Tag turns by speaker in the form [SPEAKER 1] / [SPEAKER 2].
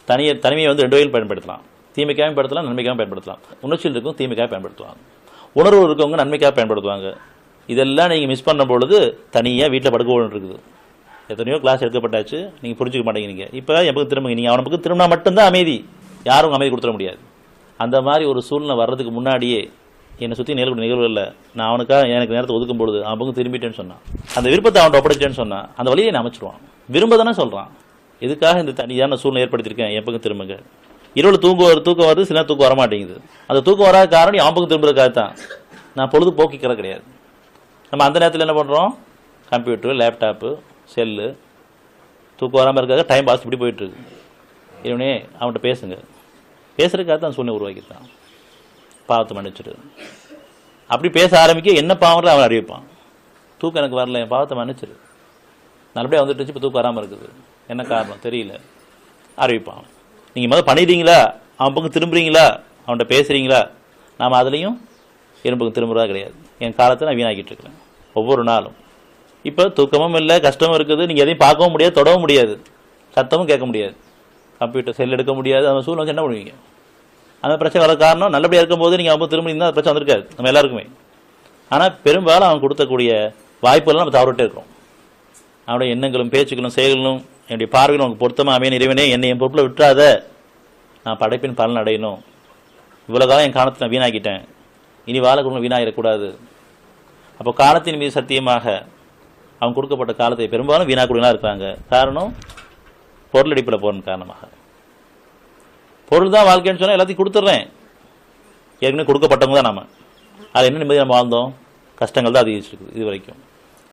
[SPEAKER 1] தனிமையை வந்து 2 வகையில் பயன்படுத்தலாம். தீமைக்காகவும் பயன்படுத்தலாம், நன்மைக்காகவும் பயன்படுத்தலாம். உணர்ச்சியில் இருக்கும் தீமைக்காக பயன்படுத்துவாங்க. உணர்வு இருக்கவங்க நன்மைக்காக பயன்படுத்துவாங்க. இதெல்லாம் நீங்கள் மிஸ் பண்ணும் பொழுது தனியாக வீட்டில் படுக்க இருக்குது. எத்தனையோ கிளாஸ் எடுக்கப்பட்டாச்சு, நீங்கள் புரிஞ்சுக்க மாட்டேங்கிறீங்க. இப்போ என் பக்கம் திரும்புங்க, நீங்கள் அவனை பக்கம் திரும்பினா மட்டும்தான் அமைதி, யாரும் அமைதி கொடுத்துட முடியாது. அந்த மாதிரி ஒரு சூழ்நிலை வர்றதுக்கு முன்னாடியே என்னை சுற்றி நிகழ்வு இல்லை, நான் அவனுக்காக எனக்கு நேரத்தை ஒதுக்கும் பொழுது அவன் பக்கம் திரும்பிட்டேன்னு சொன்னான், அந்த விருப்பத்தை அவன் ஒப்படைச்சேன்னு சொன்னான், அந்த வழியை நான் அமைச்சிருவான். விரும்ப தானே சொல்கிறான், எதுக்காக இந்த தனியான சூழ்நிலை ஏற்படுத்தியிருக்கேன், என் பக்கம் திரும்புங்க. இரவில் தூக்கம் வருது, சில தூக்கம் வரமாட்டேங்குது. அந்த தூக்கம் வராத காரணம் அவன் பக்கம் திரும்புறதுக்காக தான். நான் பொழுது போக்கிக்கிற கிடையாது. நம்ம அந்த நேரத்தில் என்ன பண்ணுறோம், கம்ப்யூட்டரு, லேப்டாப்பு, செல்லு, தூக்கம் வராமல் இருக்காக டைம் பாஸ் இப்படி போயிட்டுருக்கு. இவனே அவன்கிட்ட பேசுங்க, பேசுறதுக்காக தான் சூழ்நிலை உருவாக்கிட்டான். பாவத்தை மன்னிச்சிடு, அப்படி பேச ஆரம்பிக்க என்ன பாவம் அவன் அறிவிப்பான். தூக்கம் எனக்கு வரல, என் பாவத்தை மன்னிச்சிடு, நல்லபடியாக வந்துட்டு இப்போ தூக்கம் வராமல் இருக்குது, என்ன காரணம் தெரியல, அறிவிப்பான். நீங்கள் முதல்ல பண்ணிடுறீங்களா, அவன் பக்கம் திரும்புறீங்களா, அவன்கிட்ட பேசுகிறீங்களா. நாம் அதுலேயும் என் பக்கம் திரும்புறதா கிடையாது. என் காலத்தை நான் வீணாக்கிட்டு இருக்கிறேன் ஒவ்வொரு நாளும். இப்போ தூக்கமும் இல்லை, கஷ்டமும் இருக்குது, நீங்கள் எதையும் பார்க்கவும் முடியாது, தொடவும் முடியாது, சத்தமும் கேட்க முடியாது, கம்ப்யூட்டர் செல் எடுக்க முடியாது. அந்த சூழ்நிலை வச்சு என்ன பண்ணுவீங்க? அந்த பிரச்சனை வர காரணம் நல்லபடியாக இருக்கும்போது நீங்கள் அவங்க திரும்பினா அந்த பிரச்சனை வந்திருக்காது நம்ம எல்லாருக்குமே. ஆனால் பெரும்பாலும் அவன் கொடுத்தக்கூடிய வாய்ப்புகள் நம்ம தவறிட்டே இருக்கிறோம். அவனுடைய எண்ணங்களும் பேச்சுக்களும் செயல்களும் என்னுடைய பார்வையிலும் அவனுக்கு பொருத்தமாக அமைய இறைவனே என்னை என் பொறுப்பில் விட்டுறாத, நான் படைப்பின் பலன் அடையணும். இவ்வளோ காலம் என் காலத்தை நான் வீணாக்கிட்டேன், இனி வாழக்கூடிய வீணாகிடக்கூடாது. அப்போ காலத்தின் மீது சத்தியமாக அவன் கொடுக்கப்பட்ட காலத்தை பெரும்பாலும் வீணாக்கூடியவங்களா இருக்கிறாங்க. காரணம் பொருள் அடிப்பில் போகிற காரணமாக. பொருள் தான் வாழ்க்கைன்னு சொன்னால் எல்லாத்தையும் கொடுத்துட்றேன், ஏற்கனவே கொடுக்கப்பட்டவங்க தான். நம்ம அது என்ன நிம்மதி நம்ம வாழ்ந்தோம், கஷ்டங்கள் தான் அதிகரிச்சிருக்கு இது வரைக்கும்.